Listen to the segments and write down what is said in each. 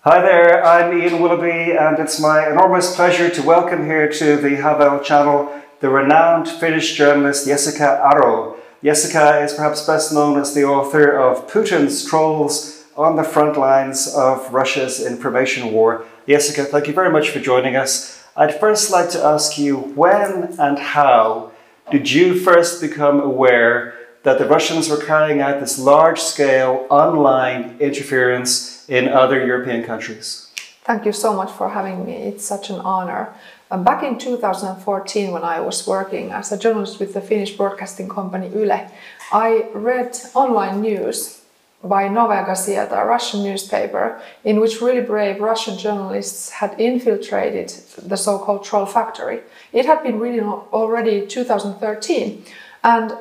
Hi there, I'm Ian Willoughby, and it's my enormous pleasure to welcome here to the Havel channel the renowned Finnish journalist Jessikka Aro. Jessikka is perhaps best known as the author of Putin's Trolls on the Front Lines of Russia's Information War. Jessikka, thank you very much for joining us. I'd first like to ask you, when and how did you first become aware that the Russians were carrying out this large-scale online interference in other European countries? Thank you so much for having me. It's such an honor. Back in 2014, when I was working as a journalist with the Finnish broadcasting company Yle, I read online news by Novaya Gazeta, a Russian newspaper, in which really brave Russian journalists had infiltrated the so-called troll factory. It had been written already 2013, and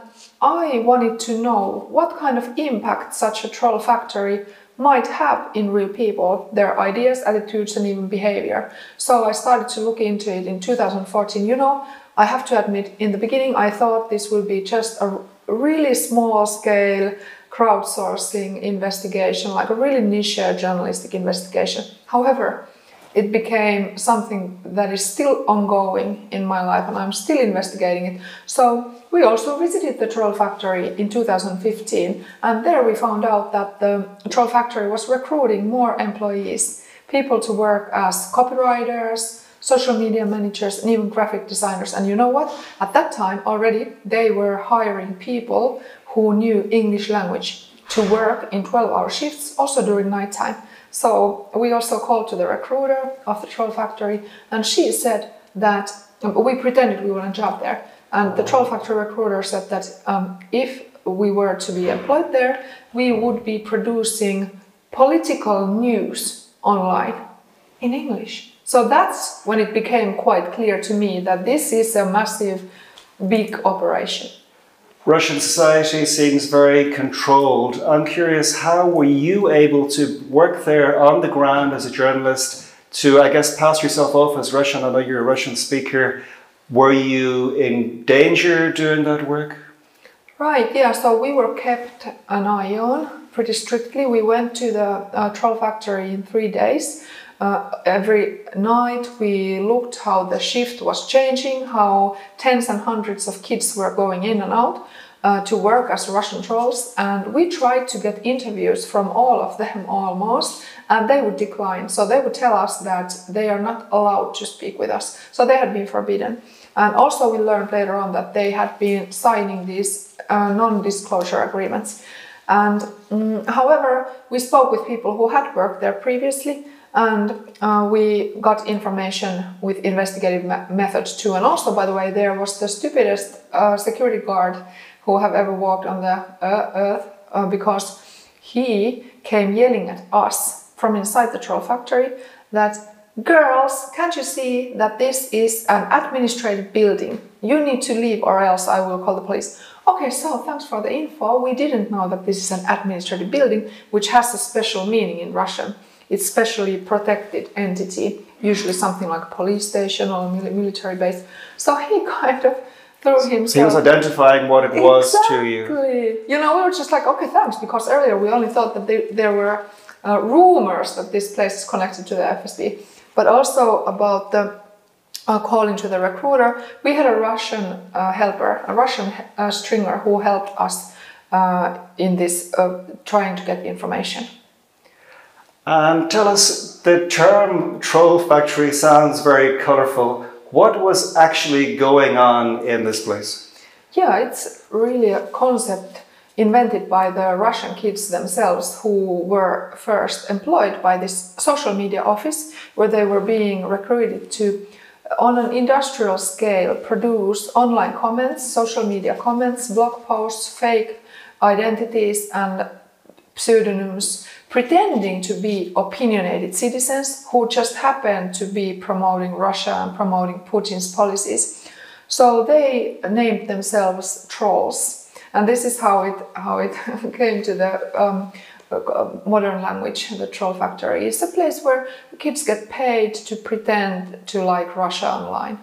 I wanted to know what kind of impact such a troll factory might have in real people, their ideas, attitudes and even behavior. So I started to look into it in 2014. You know, I have to admit, in the beginning I thought this would be just a really small scale crowdsourcing investigation, like a really niche journalistic investigation. However, it became something that is still ongoing in my life and I'm still investigating it. So we also visited the troll factory in 2015, and there we found out that the troll factory was recruiting more employees, people to work as copywriters, social media managers and even graphic designers. And you know what? At that time already they were hiring people who knew English language to work in 12-hour shifts, also during nighttime. So we also called to the recruiter of the troll factory, and she said that we pretended we were on a job there. And the troll factory recruiter said that if we were to be employed there, we would be producing political news online in English. So that's when it became quite clear to me that this is a massive, big operation. Russian society seems very controlled. I'm curious, how were you able to work there on the ground as a journalist to, I guess, pass yourself off as Russian? I know you're a Russian speaker. Were you in danger doing that work? Right, yeah, so we were kept an eye on pretty strictly. We went to the troll factory in 3 days. Every night we looked how the shift was changing, how tens and hundreds of kids were going in and out to work as Russian trolls, and we tried to get interviews from all of them almost, and they would decline. So they would tell us that they are not allowed to speak with us, so they had been forbidden. And also we learned later on that they had been signing these non-disclosure agreements. And however, we spoke with people who had worked there previously, and we got information with investigative methods too. And also, by the way, there was the stupidest security guard who have ever walked on the earth, because he came yelling at us from inside the troll factory that, "Girls, can't you see that this is an administrative building? You need to leave or else I will call the police." Okay, so thanks for the info. We didn't know that this is an administrative building, which has a special meaning in Russian. It's specially protected entity, usually something like a police station or a military base. So he kind of threw himself. He was identifying what it was to you. Exactly. You know, we were just like, okay, thanks, because earlier we only thought that there were rumors that this place is connected to the FSB. But also about the calling to the recruiter, we had a Russian helper, a Russian stringer who helped us in this trying to get information. And tell us, the term troll factory sounds very colourful. What was actually going on in this place? Yeah, it's really a concept invented by the Russian kids themselves, who were first employed by this social media office, where they were being recruited to, on an industrial scale, produce online comments, social media comments, blog posts, fake identities and pseudonyms, pretending to be opinionated citizens who just happen to be promoting Russia and promoting Putin's policies. So they named themselves trolls, and this is how it came to the modern language. The troll factory is a place where kids get paid to pretend to like Russia online.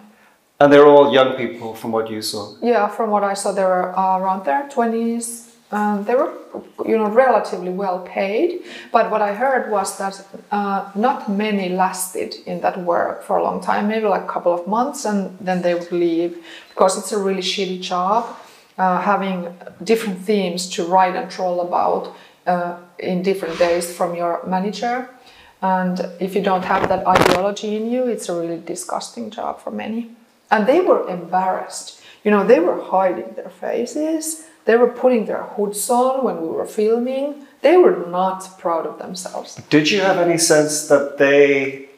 And they're all young people, from what you saw? Yeah, from what I saw, they were around their 20s, They were, relatively well paid. But what I heard was that not many lasted in that work for a long time, maybe like a couple of months, and then they would leave because it's a really shitty job, having different themes to write and troll about in different days from your manager. And if you don't have that ideology in you, it's a really disgusting job for many. And they were embarrassed. They were hiding their faces. They were putting their hoods on when we were filming. They were not proud of themselves. Did you have any sense that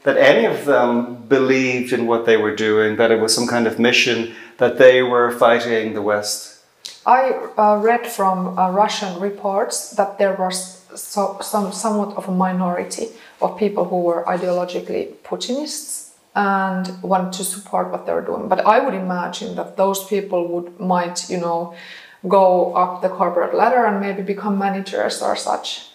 any of them believed in what they were doing, that it was some kind of mission, that they were fighting the West? I read from Russian reports that there was somewhat of a minority of people who were ideologically Putinists and wanted to support what they were doing. But I would imagine that those people might, go up the corporate ladder and maybe become managers or such.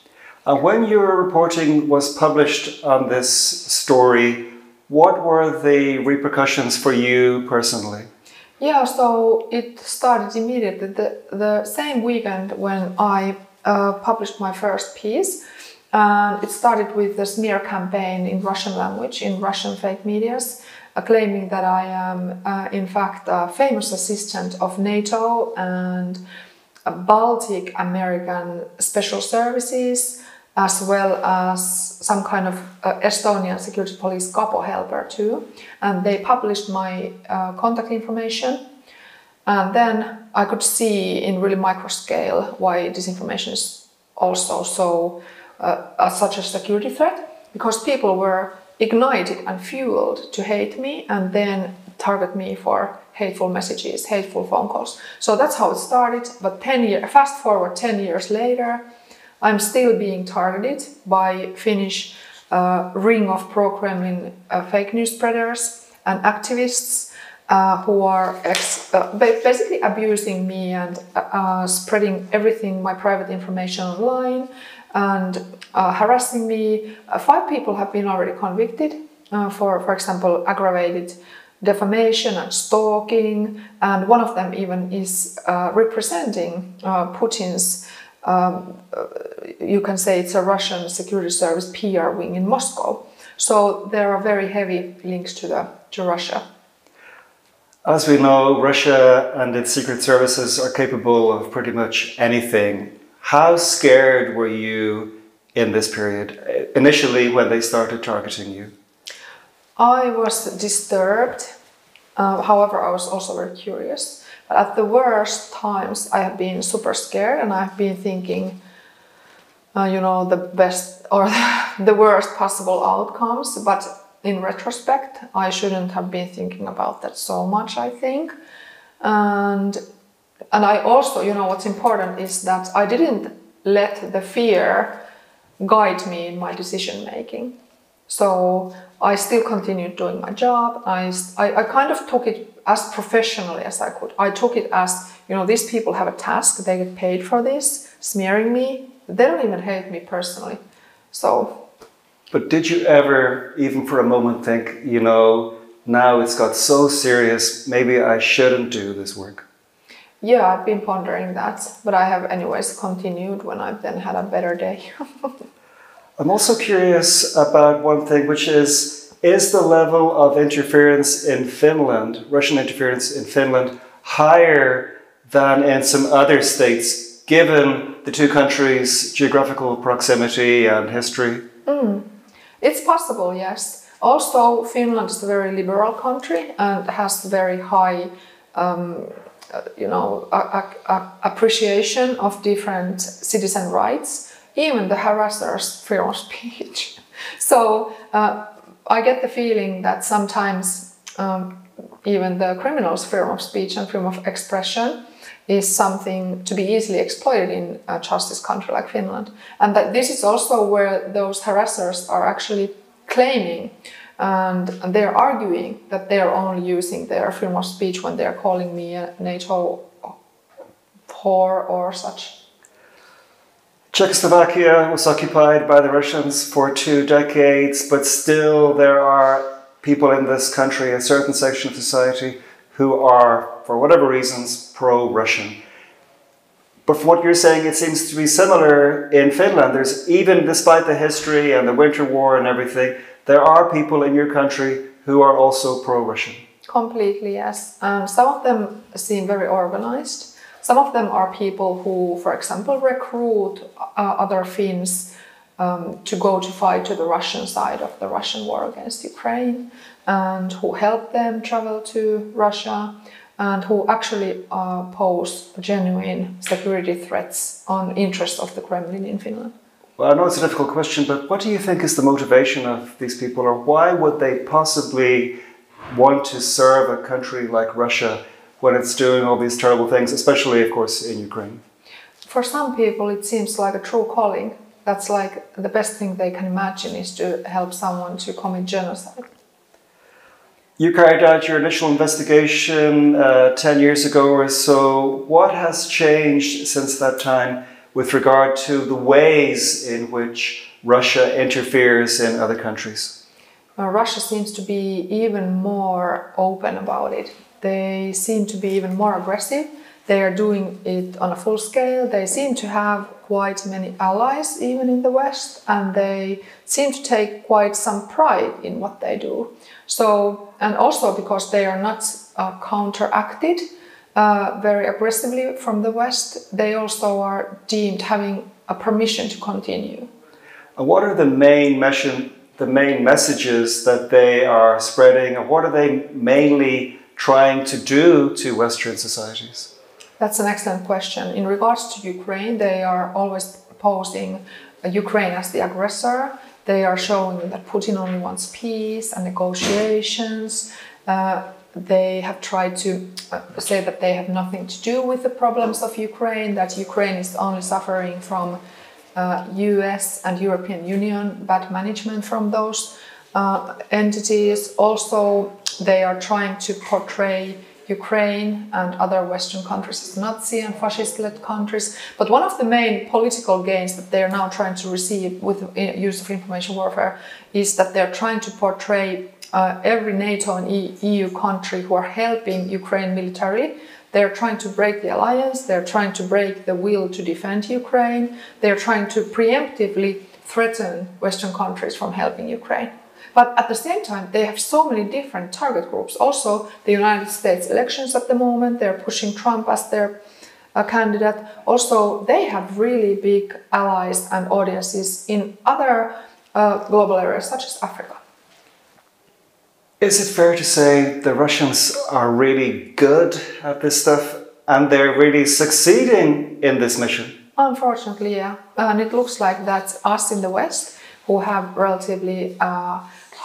When your reporting was published on this story, what were the repercussions for you personally? Yeah, so it started immediately. The same weekend when I published my first piece, and it started with the smear campaign in Russian language, in Russian fake medias, claiming that I am in fact a famous assistant of NATO and Baltic American special services, as well as some kind of Estonian security police capo helper too. And they published my contact information. And then I could see in really micro scale why disinformation is also such a security threat, because people were ignited and fueled to hate me and then target me for hateful messages, hateful phone calls. So that's how it started. But fast forward 10 years later, I'm still being targeted by Finnish ring of pro-Kremlin fake news spreaders and activists who are basically abusing me and spreading everything, my private information online, and harassing me. 5 people have been already convicted for example, aggravated defamation and stalking, and one of them even is representing Putin's, you can say it's a Russian security service PR wing in Moscow. So there are very heavy links to Russia. As we know, Russia and its secret services are capable of pretty much anything. How scared were you in this period, initially when they started targeting you? I was disturbed. However, I was also very curious. But at the worst times, I have been super scared, and I've been thinking, the best or the worst possible outcomes. But in retrospect, I shouldn't have been thinking about that so much, I think. And I also, what's important is that I didn't let the fear guide me in my decision making. So I still continued doing my job. I kind of took it as professionally as I could. I took it as, these people have a task, they get paid for this, smearing me. They don't even hate me personally. But did you ever, even for a moment, think, now it's got so serious, maybe I shouldn't do this work? Yeah, I've been pondering that, but I have anyways continued when I've then had a better day. I'm also curious about one thing, which is the level of interference in Finland, Russian interference in Finland, higher than in some other states, given the two countries' geographical proximity and history? It's possible, yes. Also, Finland is a very liberal country and has very high appreciation of different citizen rights, even the harassers' freedom of speech. So I get the feeling that sometimes even the criminals' freedom of speech and freedom of expression is something to be easily exploited in a justice country like Finland. And that this is also where those harassers are actually claiming, and they're arguing that they're only using their freedom of speech when they're calling me a NATO whore or such. Czechoslovakia was occupied by the Russians for 2 decades, but still there are people in this country, a certain section of society, who are, for whatever reasons, pro-Russian. But from what you're saying, it seems to be similar in Finland. There's, even despite the history and the Winter War and everything, there are people in your country who are also pro-Russian. Completely, yes. And some of them seem very organized. Some of them are people who, for example, recruit other Finns to go to fight to the Russian side of the Russian war against Ukraine, and who help them travel to Russia, and who actually pose genuine security threats on interest of the Kremlin in Finland. Well, I know it's a difficult question, but what do you think is the motivation of these people, or why would they possibly want to serve a country like Russia when it's doing all these terrible things, especially, of course, in Ukraine? For some people, it seems like a true calling. That's like the best thing they can imagine is to help someone to commit genocide. You carried out your initial investigation 10 years ago or so. What has changed since that time with regard to the ways in which Russia interferes in other countries? Russia seems to be even more open about it. They seem to be even more aggressive. They are doing it on a full scale. They seem to have quite many allies even in the West, and they seem to take quite some pride in what they do. So, and also because they are not counteracted very aggressively from the West, they also are deemed having a permission to continue. And what are the main messages that they are spreading, and what are they mainly trying to do to Western societies? That's an excellent question. In regards to Ukraine, they are always posing Ukraine as the aggressor. They are showing that Putin only wants peace and negotiations. They have tried to say that they have nothing to do with the problems of Ukraine, that Ukraine is only suffering from US and European Union bad management from those entities. Also, they are trying to portray Ukraine and other Western countries as Nazi and fascist-led countries. But one of the main political gains that they are now trying to receive with the use of information warfare is that they're trying to portray every NATO and EU country who are helping Ukraine militarily. They're trying to break the alliance, they're trying to break the will to defend Ukraine, they're trying to preemptively threaten Western countries from helping Ukraine. But at the same time, they have so many different target groups. Also, the United States elections at the moment, they're pushing Trump as their candidate. Also, they have really big allies and audiences in other global areas, such as Africa. Is it fair to say the Russians are really good at this stuff and they're really succeeding in this mission? Unfortunately, yeah. And it looks like that's us in the West who have relatively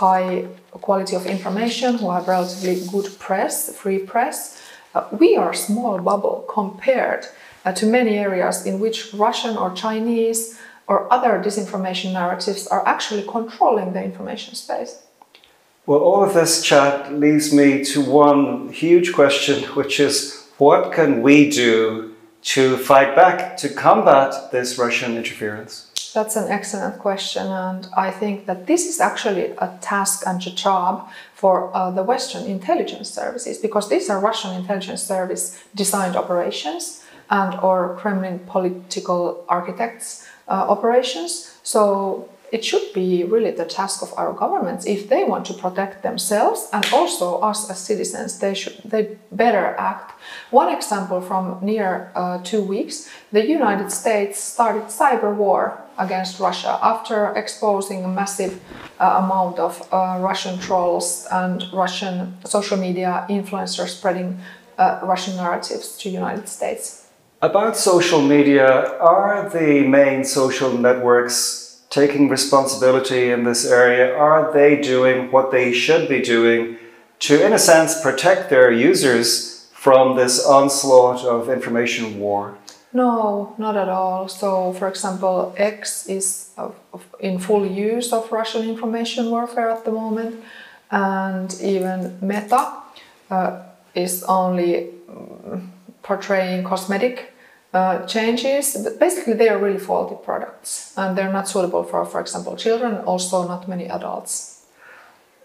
high quality of information, who have relatively good press, free press. We are a small bubble compared to many areas in which Russian or Chinese or other disinformation narratives are actually controlling the information space. Well, all of this chat leads me to one huge question, which is what can we do to fight back, to combat this Russian interference? That's an excellent question, and I think that this is actually a task and a job for the Western intelligence services, because these are Russian intelligence service designed operations and or Kremlin political architects operations. So it should be really the task of our governments, if they want to protect themselves and also us as citizens, they better act. One example from near 2 weeks, the United States started cyber war against Russia after exposing a massive amount of Russian trolls and Russian social media influencers spreading Russian narratives to the United States. About social media, are the main social networks taking responsibility in this area? Are they doing what they should be doing to, in a sense, protect their users from this onslaught of information war? No, not at all. So, for example, X is in full use of Russian information warfare at the moment, and even Meta is only portraying cosmetic changes, but basically they are really faulty products and they're not suitable for example, children, also not many adults.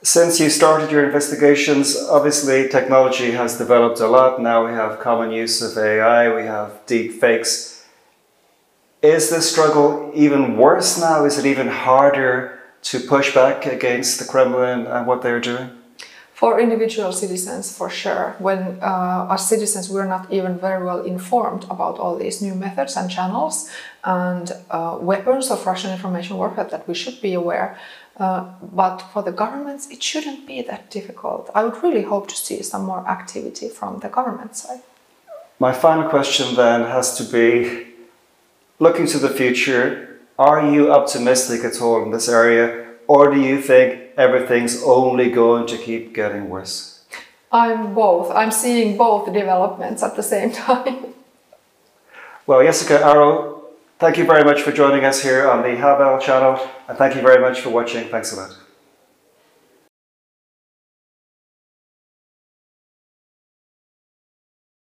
Since you started your investigations, obviously technology has developed a lot. Now we have common use of AI, we have deep fakes. Is this struggle even worse now? Is it even harder to push back against the Kremlin and what they're doing? For individual citizens, for sure. When as citizens, we're not even very well informed about all these new methods and channels and weapons of Russian information warfare that we should be aware. But for the governments, it shouldn't be that difficult. I would really hope to see some more activity from the government side. My final question then has to be, looking to the future, are you optimistic at all in this area, or do you think everything's only going to keep getting worse? I'm both. I'm seeing both developments at the same time. Well, Jessikka Aro, thank you very much for joining us here on the Havel channel, and thank you very much for watching. Thanks a lot.